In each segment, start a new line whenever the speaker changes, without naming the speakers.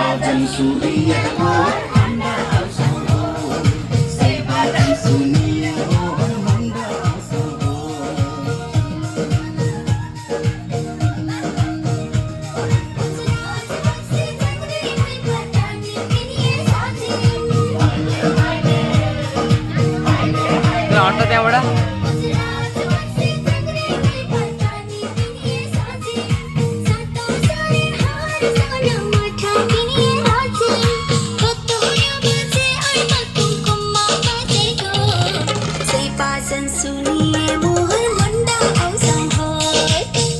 बाजन सुनिए मोहर मंडा औसंगो से बाजन सुनिए मोहर मंडा औसंगो
ऑटो त्या बडा
सुनिए मोहर मंडा औसंगो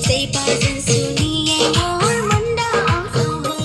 से बाजन सुनिए मोहर मंडा औसंगो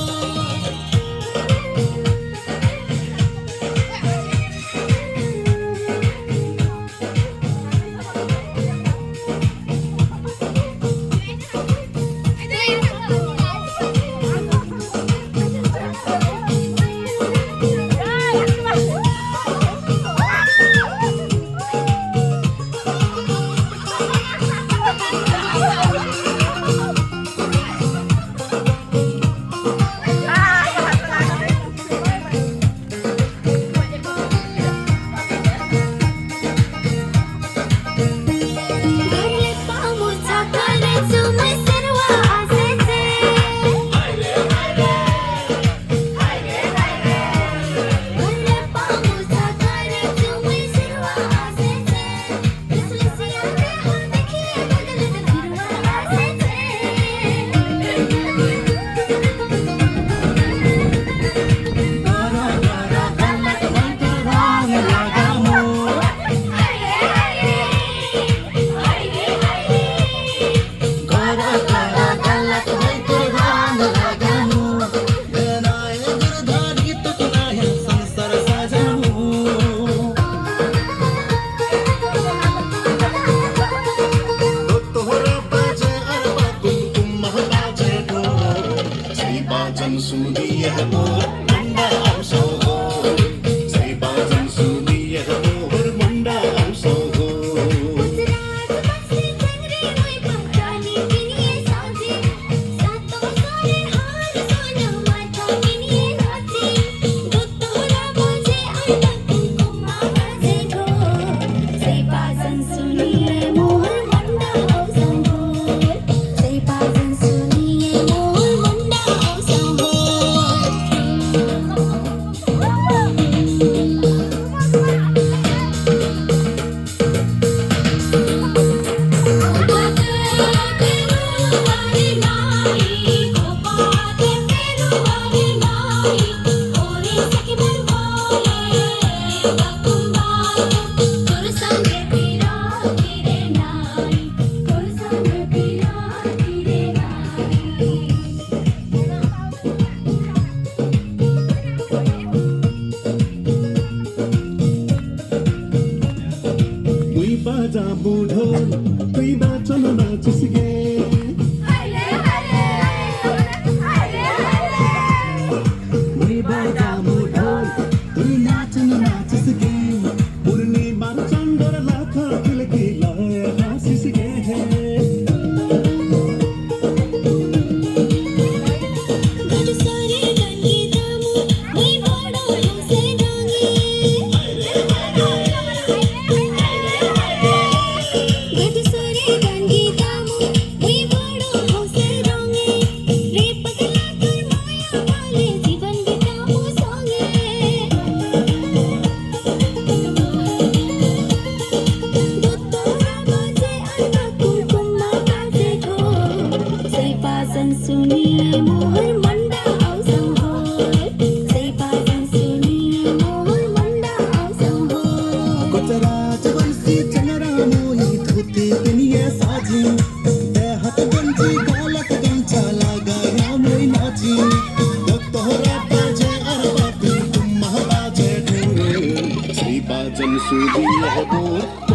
बाजन सुनिए मोहर मंडा औसंगो से बाजन सुनिए मोहर मंडा औसंगो
सुनिए मोहर मंडा औसंगो से बाजन सुनिए मोहर मंडा औसंगो
बाजा बुढोल तुई नाचन नाचिसगे मुई बाजा बुढोल तुई नाचन नाचिसगे मुरनी बार चंदर लाखा किलकिला हासिसगे
सुनिए मोहर मंडा औसंगो से बाजन सुनिए मोहर मंडा औसंगो
कोचराच बंसी चंगरा मोई धोती दुनिया साजी देहत गंजी गालक गंचा लगाया मोई नाची तोहरा बाजे अरबा तुम बाजे ढोल श्री बाजन सुनिए मोहर